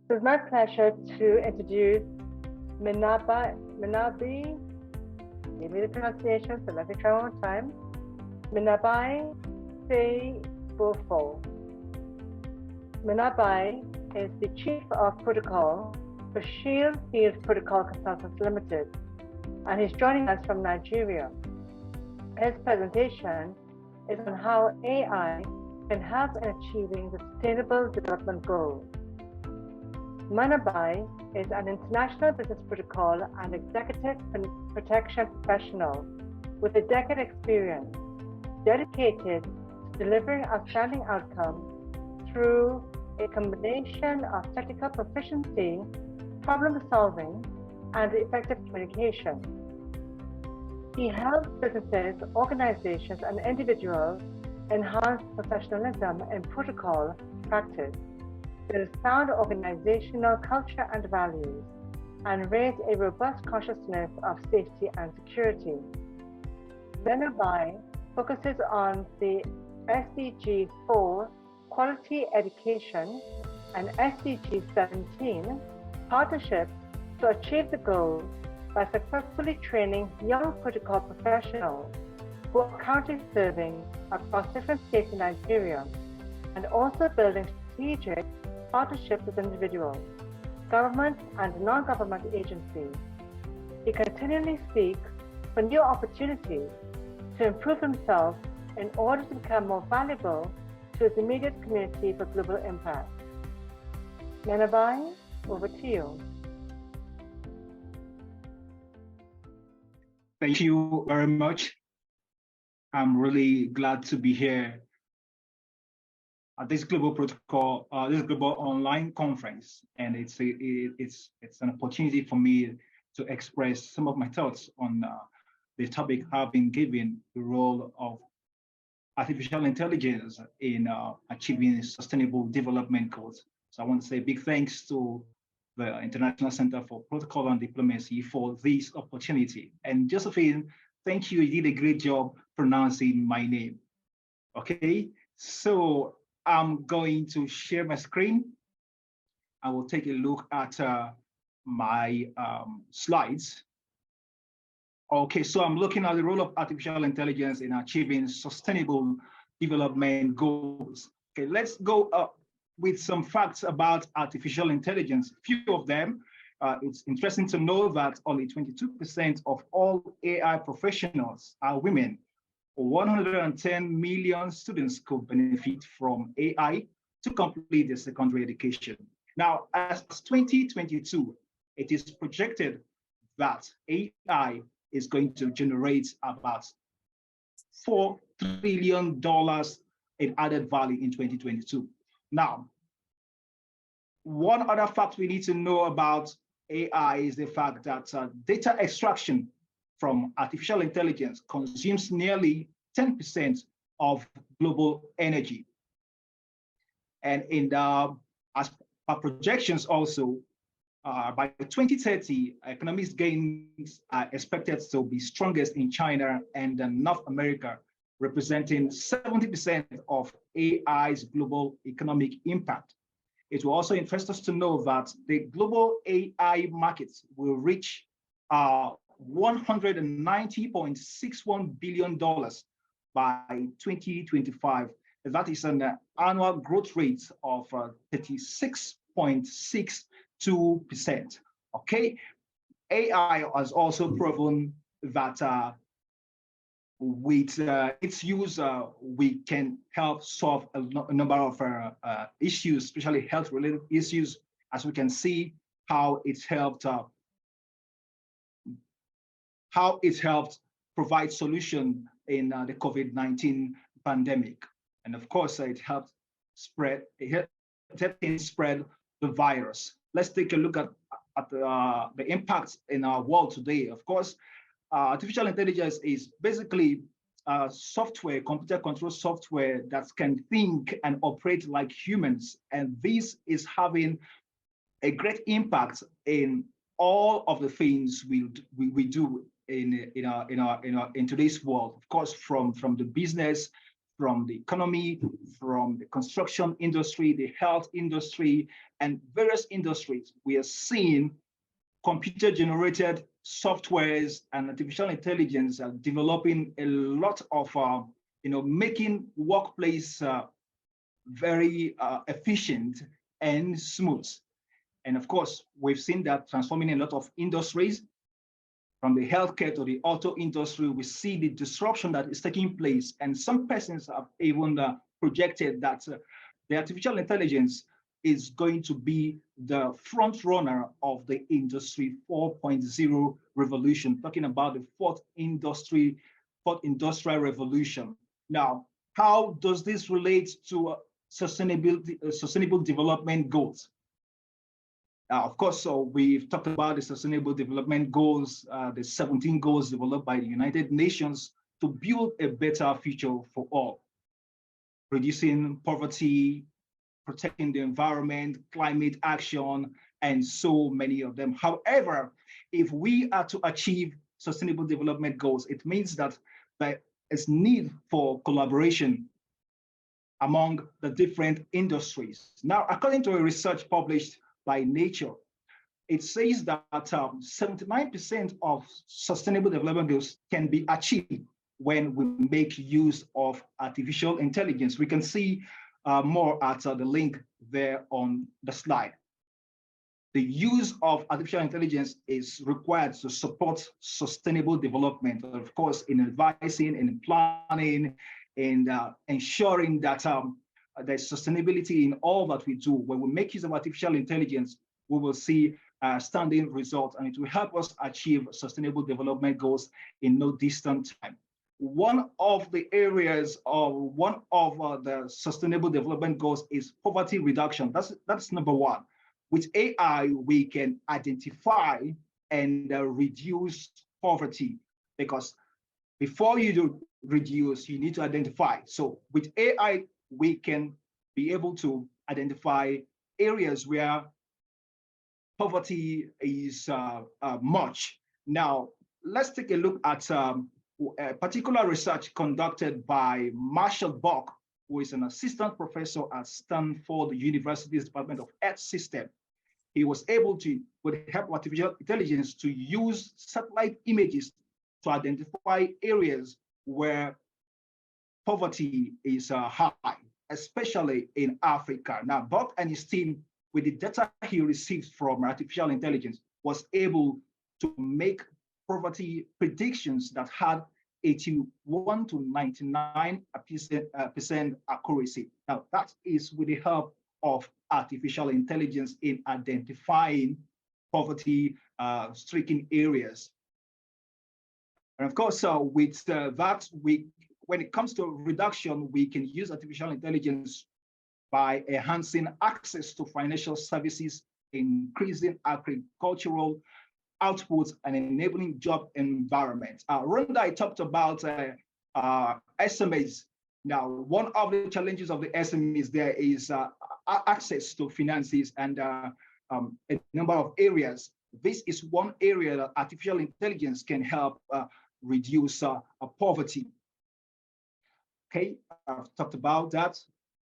It is my pleasure to introduce Minabai, maybe the pronunciation, so let me try one more time. Minabai Seibofa. Minabai is the Chief of Protocol for ShieldField Protocol Consultants Limited, and he's joining us from Nigeria. His presentation is on how AI can help in achieving the Sustainable Development Goals. Minabai is an international business protocol and executive protection professional with a decade experience, dedicated to delivering outstanding outcomes through a combination of technical proficiency, problem solving, and effective communication. He helps businesses, organizations, and individuals enhance professionalism in protocol practice, build sound organizational culture and values, and raise a robust consciousness of safety and security. Minabai focuses on the SDGs 4, quality education, and SDG 17, partnerships to achieve the goals by successfully training young protocol professionals who are currently serving across different states in Nigeria, and also building strategic partnerships with individuals, government, and non-government agencies. He continually seeks for new opportunities to improve himself in order to become more valuable to his immediate community for global impact. Minabai, over to you. Thank you very much. I'm really glad to be here at this global protocol, this global online conference, and it's an opportunity for me to express some of my thoughts on the topic I've been given, the role of artificial intelligence in achieving sustainable development goals. So I want to say big thanks to the International Center for Protocol and Diplomacy for this opportunity. And Josephine, thank you. You did a great job pronouncing my name. Okay, so I'm going to share my screen. I will take a look at my slides. Okay, so I'm looking at the role of artificial intelligence in achieving sustainable development goals. Okay, let's go up with some facts about artificial intelligence. Few of them. It's interesting to know that only 22% of all AI professionals are women. 110 million students could benefit from AI to complete their secondary education. Now, as 2022, it is projected that AI is going to generate about $4 trillion in added value in 2022. Now, one other fact we need to know about AI is the fact that data extraction from artificial intelligence consumes nearly 10% of global energy. And as per projections also, by 2030, economic gains are expected to be strongest in China and North America, representing 70% of AI's global economic impact. It will also interest us to know that the global AI markets will reach $190.61 billion by 2025. That is an annual growth rate of 36.62%. Okay, AI has also proven that with its use, we can help solve a number of issues, especially health-related issues, as we can see how it's helped provide solution in the COVID-19 pandemic. And of course, it helped spread the virus. Let's take a look at the impacts in our world today. Of course, artificial intelligence is basically software, computer control software that can think and operate like humans. And this is having a great impact in all of the things we do in today's world. Of course, from the business, from the economy, from the construction industry, the health industry, and various industries. We are seeing computer-generated softwares and artificial intelligence are developing a lot of, making workplace very efficient and smooth. And of course, we've seen that transforming a lot of industries, from the healthcare to the auto industry. We see the disruption that is taking place. And some persons have even projected that the artificial intelligence is going to be the front runner of the Industry 4.0 revolution, talking about the fourth industrial revolution. Now, how does this relate to sustainable development goals? Of course, so we've talked about the Sustainable Development Goals, the 17 goals developed by the United Nations to build a better future for all, reducing poverty, protecting the environment, climate action, and so many of them. However, if we are to achieve Sustainable Development Goals, it means that there is need for collaboration among the different industries. Now, according to a research published by Nature, it says that 79% of Sustainable Development Goals can be achieved when we make use of artificial intelligence. We can see more at the link there on the slide. The use of artificial intelligence is required to support sustainable development, of course, in advising, in planning, and ensuring that there's sustainability in all that we do. When we make use of artificial intelligence, we will see standing results, and it will help us achieve Sustainable Development Goals in no distant time. One of the areas of the Sustainable Development Goals is poverty reduction. That's number one. With AI, we can identify and reduce poverty, because before you do reduce, you need to identify. So with AI, we can be able to identify areas where poverty is much. Now, let's take a look at a particular research conducted by Marshall Buck, who is an assistant professor at Stanford University's Department of Earth System. He was able to, with the help of artificial intelligence, to use satellite images to identify areas where poverty is high, especially in Africa. Now, Buck and his team, with the data he received from artificial intelligence, was able to make poverty predictions that had 81 to 99% accuracy. Now, that is with the help of artificial intelligence in identifying poverty-stricken areas. And of course, with that, when it comes to reduction, we can use artificial intelligence by enhancing access to financial services, increasing agricultural outputs, and enabling job environment. Rhonda, I talked about SMEs. Now, one of the challenges of the SMEs there is access to finances and a number of areas. This is one area that artificial intelligence can help reduce poverty. Okay, I've talked about that,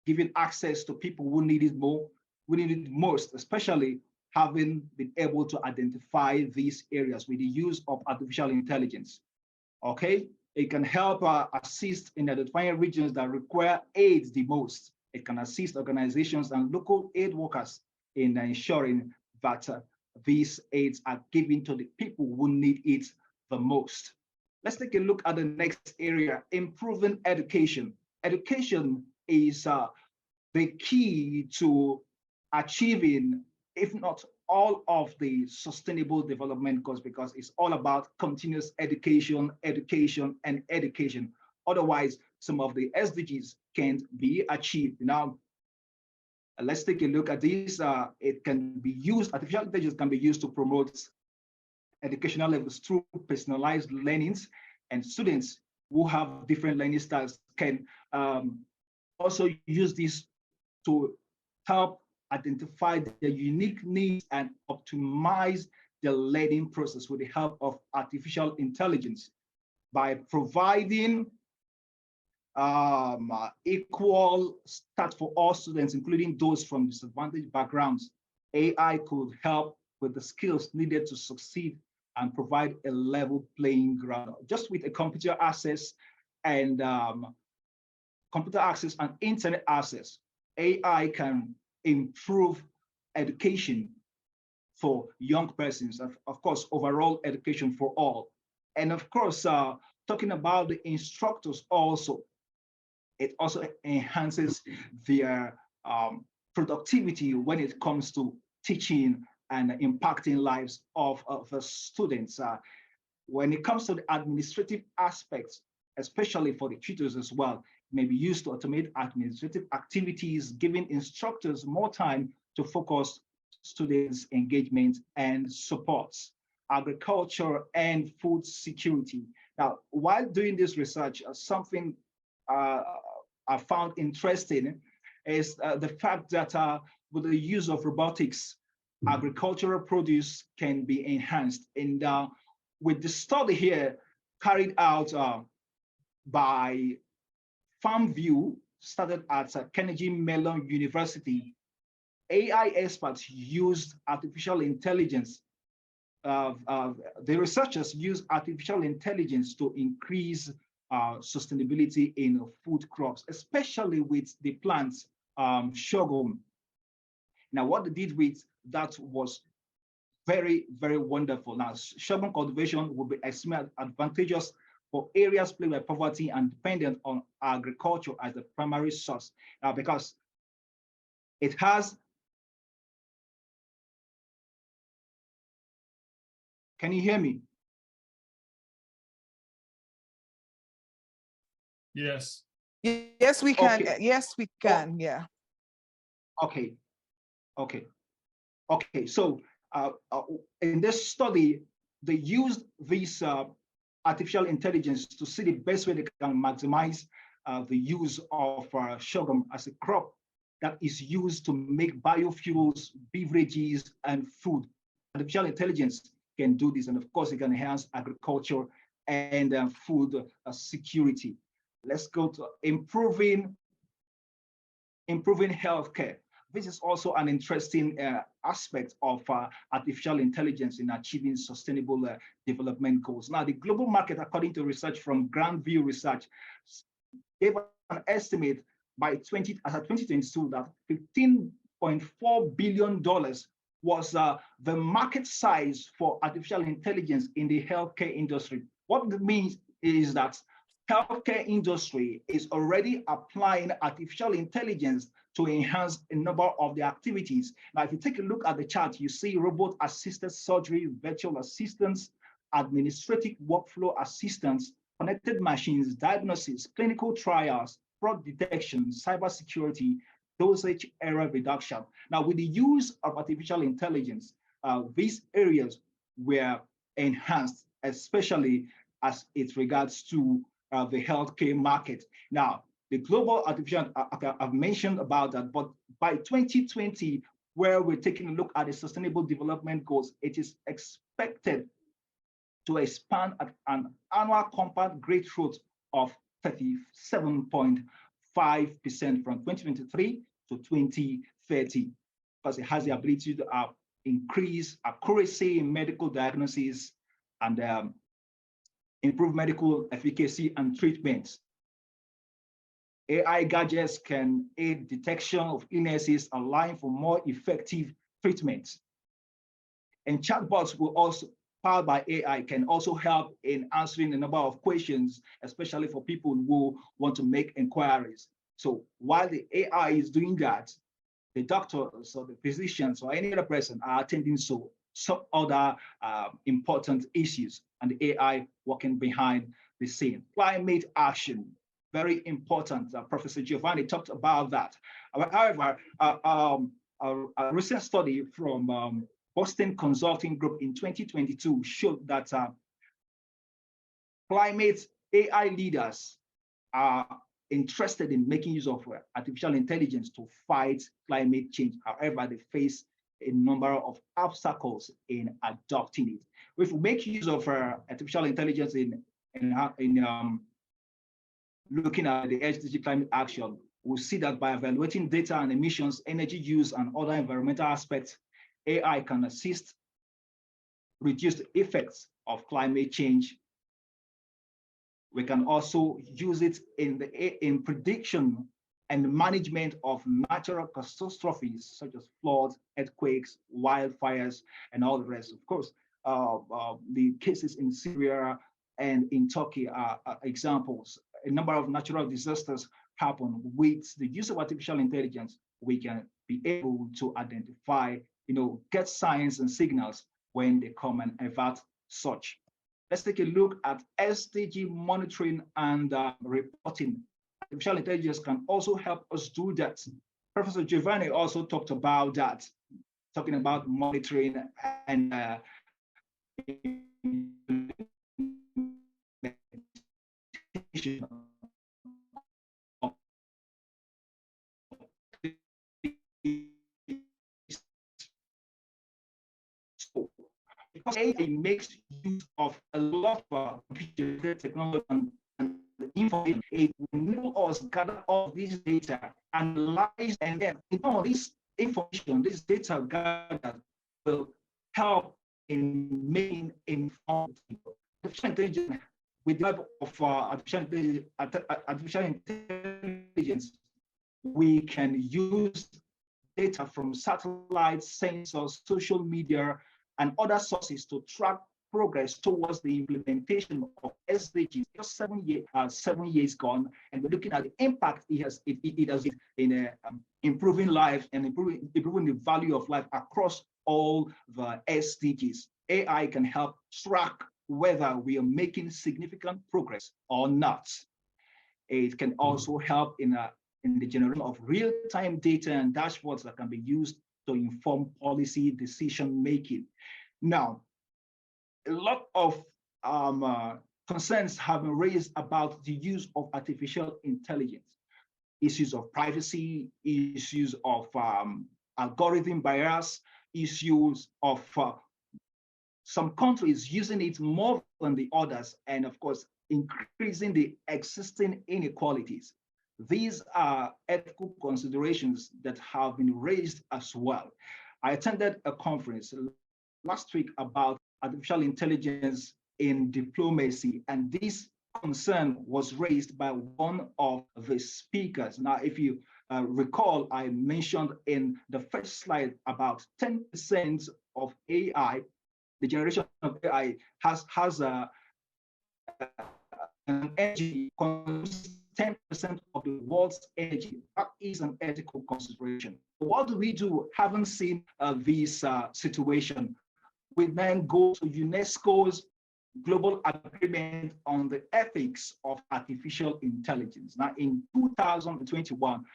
giving access to people who need it more, who need it most, especially having been able to identify these areas with the use of artificial intelligence. Okay, it can help assist in identifying regions that require aid the most. It can assist organizations and local aid workers in ensuring that these aids are given to the people who need it the most. Let's take a look at the next area, improving education. Education is the key to achieving, if not all of the Sustainable Development Goals, because it's all about continuous education, education, and education. Otherwise, some of the SDGs can't be achieved. Now, let's take a look at this. It can be used, artificial intelligence can be used to promote educational levels through personalized learnings, and students who have different learning styles can also use this to help identify their unique needs and optimize the learning process with the help of artificial intelligence by providing equal start for all students, including those from disadvantaged backgrounds. AI could help with the skills needed to succeed and provide a level playing ground. Just with a and computer access and internet access, AI can improve education for young persons, of course, overall education for all. And of course, talking about the instructors also, it also enhances their productivity when it comes to teaching and impacting lives of the students. When it comes to the administrative aspects, especially for the tutors as well, may be used to automate administrative activities, giving instructors more time to focus students' engagement and supports agriculture and food security. Now, while doing this research, something I found interesting is the fact that with the use of robotics, agricultural produce can be enhanced. And with the study here carried out by FarmView, started at Carnegie Mellon University, AI experts used artificial intelligence. The researchers used artificial intelligence to increase sustainability in food crops, especially with the plants sorghum. Now, what they did with that was very, very wonderful. Now, sorghum cultivation will be extremely advantageous for areas plagued by poverty and dependent on agriculture as the primary source. Now, because it has, can you hear me? Yes. Yes, we can. Okay. Yes, we can. Yeah. Okay. So in this study, they used this artificial intelligence to see the best way they can maximize the use of sorghum as a crop that is used to make biofuels, beverages, and food. Artificial intelligence can do this, and of course, it can enhance agriculture and food security. Let's go to improving healthcare. This is also an interesting aspect of artificial intelligence in achieving sustainable development goals. Now, the global market, according to research from Grand View Research, gave an estimate by 2022 that $15.4 billion was the market size for artificial intelligence in the healthcare industry. What it means is that healthcare industry is already applying artificial intelligence to enhance a number of the activities. Now, if you take a look at the chart, you see robot-assisted surgery, virtual assistants, administrative workflow assistance, connected machines, diagnosis, clinical trials, fraud detection, cybersecurity, dosage error reduction. Now, with the use of artificial intelligence, these areas were enhanced, especially as it regards to the healthcare market. Now, the global artificial, I've mentioned about that, but by 2020, where we're taking a look at the Sustainable Development Goals, it is expected to expand at an annual compound growth rate of 37.5% from 2023 to 2030, because it has the ability to increase accuracy in medical diagnosis and improve medical efficacy and treatments. AI gadgets can aid detection of illnesses, allowing for more effective treatments. And chatbots will also, powered by AI, can also help in answering a number of questions, especially for people who want to make inquiries. So while the AI is doing that, the doctors or the physicians or any other person are attending to some other important issues, and the AI working behind the scene. Climate action, very important. Professor Giovanni talked about that. However, a recent study from Boston Consulting Group in 2022 showed that climate AI leaders are interested in making use of artificial intelligence to fight climate change. However, they face a number of obstacles in adopting it. If we make use of artificial intelligence in looking at the SDG climate action, we'll see that by evaluating data and emissions, energy use, and other environmental aspects, AI can assist reduce the effects of climate change. We can also use it in prediction and management of natural catastrophes such as floods, earthquakes, wildfires, and all the rest. Of course, the cases in Syria and in Turkey are examples. A number of natural disasters happen. With the use of artificial intelligence, we can be able to identify, get signs and signals when they come and avert such. Let's take a look at SDG monitoring and reporting. Artificial intelligence can also help us do that. Professor Giovanni also talked about that, talking about monitoring and because AI makes use of a lot of computer technology and information, it will enable us to gather all this data, analyze, and then all this information, this data gathered will help in making informed people. Artificial intelligence, with the help of artificial intelligence, we can use data from satellites, sensors, social media, and other sources to track progress towards the implementation of SDGs. Just 7 years gone, and we're looking at the impact it has in improving life and improving the value of life across all the SDGs. AI can help track whether we are making significant progress or not. It can also help in the generation of real-time data and dashboards that can be used to inform policy decision making. Now, a lot of concerns have been raised about the use of artificial intelligence, issues of privacy, issues of algorithm bias, issues of some countries using it more than the others, and of course, increasing the existing inequalities. These are ethical considerations that have been raised as well. I attended a conference last week about artificial intelligence in diplomacy, and this concern was raised by one of the speakers. Now, if you recall, I mentioned in the first slide about 10% of AI, the generation of AI has an energy 10% of the world's energy. That is an ethical consideration. What do we do? Having seen this situation, we then go to UNESCO's global agreement on the ethics of artificial intelligence. Now, in 2021,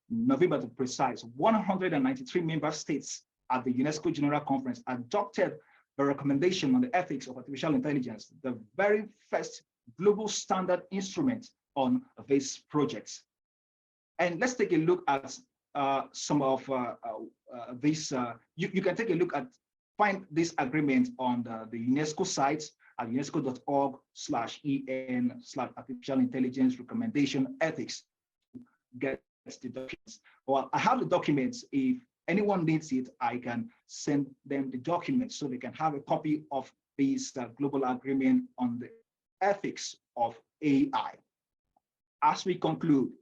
November to precise, 193 member states at the UNESCO General Conference adopted a recommendation on the ethics of artificial intelligence, the very first global standard instrument on these projects. And let's take a look at some of these. You can take a look at, find this agreement on the UNESCO site at unesco.org/en/artificial intelligence recommendation ethics. Get the documents. Well, I have the documents. If anyone needs it, I can send them the documents so they can have a copy of this global agreement on the ethics of AI. As we conclude,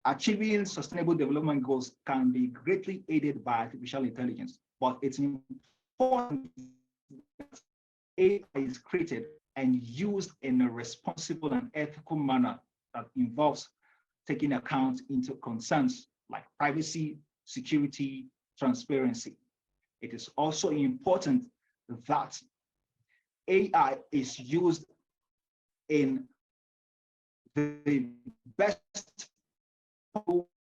achieving sustainable development goals can be greatly aided by artificial intelligence, but it's important that AI is created and used in a responsible and ethical manner that involves taking account into concerns like privacy, security, transparency. It is also important that AI is used in the best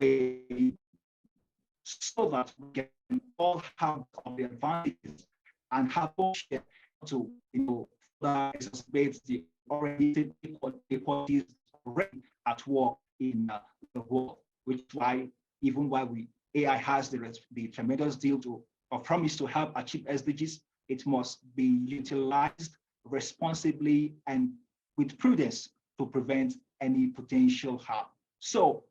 way so that we can all have the advantages and have to exacerbate the already inequalities already at work in the world, which is why even while AI has the tremendous deal to or promise to help achieve SDGs, it must be utilized responsibly and with prudence to prevent any potential harm. So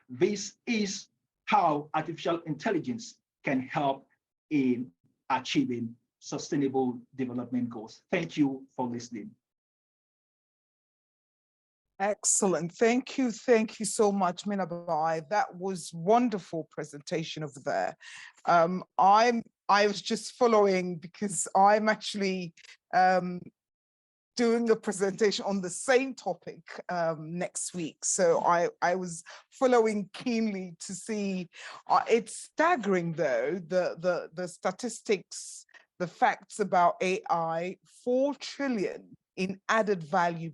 this is how artificial intelligence can help in achieving sustainable development goals. Thank you for listening. Excellent. Thank you. Thank you so much, Minabai. That was wonderful presentation over there. I was just following because I'm actually doing a presentation on the same topic next week. So I was following keenly to see, it's staggering though, the statistics, the facts about AI, 4 trillion in added value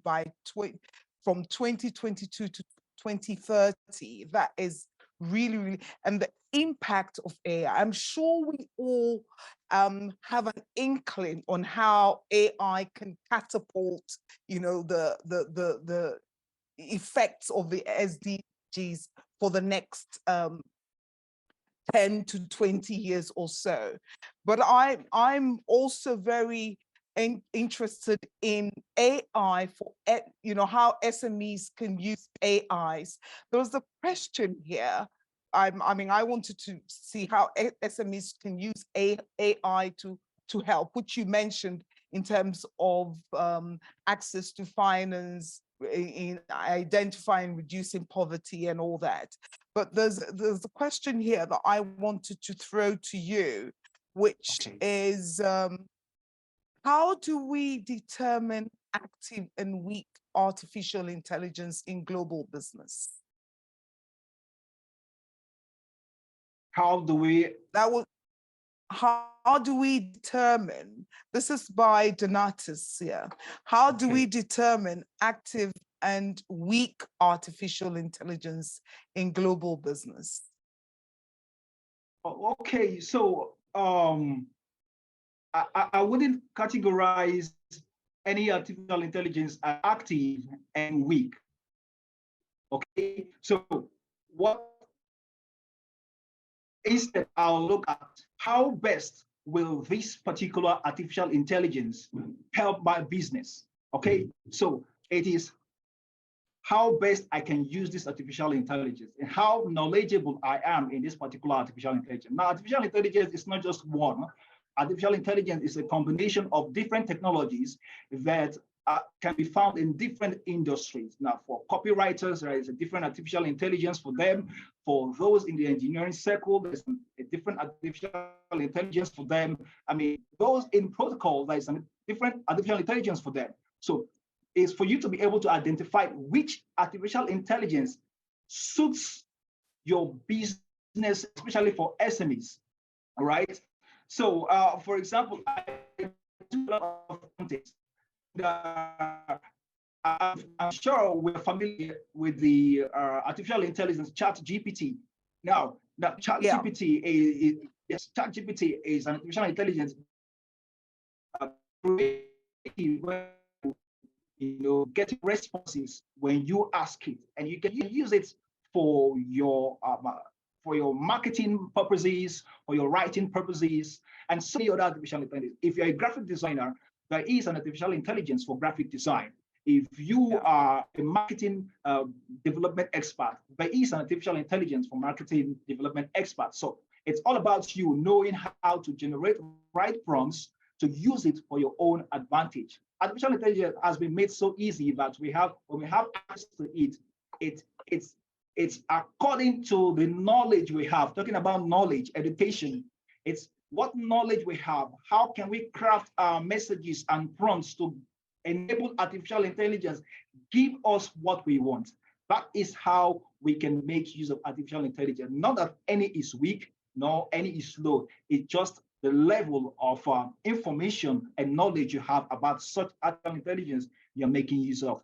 from 2022 to 2030. That is really, really, and the impact of AI. I'm sure we all have an inkling on how AI can catapult, the effects of the SDGs for the next 10 to 20 years or so. But I'm also very interested in AI for, how SMEs can use AIs. There was a question here. I wanted to see how SMEs can use AI to help, which you mentioned in terms of access to finance, in identifying, reducing poverty and all that. But there's a question here that I wanted to throw to you, which is, how do we determine active and weak artificial intelligence in global business? How do we determine, this is by Donatus here, how do we determine active and weak artificial intelligence in global business? Okay, so I wouldn't categorize any artificial intelligence as active and weak. Okay, so what instead I'll look at how best will this particular artificial intelligence help my business. Okay, so it is how best I can use this artificial intelligence and how knowledgeable I am in this particular artificial intelligence. Now, artificial intelligence is not just one. Artificial intelligence is a combination of different technologies that can be found in different industries. Now, for copywriters, there is a different artificial intelligence for them. For those in the engineering circle, there's a different artificial intelligence for them. I mean, those in protocol, there's a different artificial intelligence for them. So it's for you to be able to identify which artificial intelligence suits your business, especially for SMEs, all right? So, for example, I do a lot of context. I'm sure we're familiar with the artificial intelligence ChatGPT. Now ChatGPT ChatGPT is an artificial intelligence getting responses when you ask it, and you can use it for your marketing purposes, for your writing purposes, and so many other artificial intelligence. If you're a graphic designer, there is an artificial intelligence for graphic design. If you are a marketing development expert, there is an artificial intelligence for marketing development experts. So it's all about you knowing how to generate right prompts to use it for your own advantage. Artificial intelligence has been made so easy that when we have access to it's according to the knowledge we have. Talking about knowledge, education, it's what knowledge we have. How can we craft our messages and prompts to enable artificial intelligence give us what we want? That is how we can make use of artificial intelligence. Not that any is weak, nor any is low. It's just the level of information and knowledge you have about such artificial intelligence you're making use of.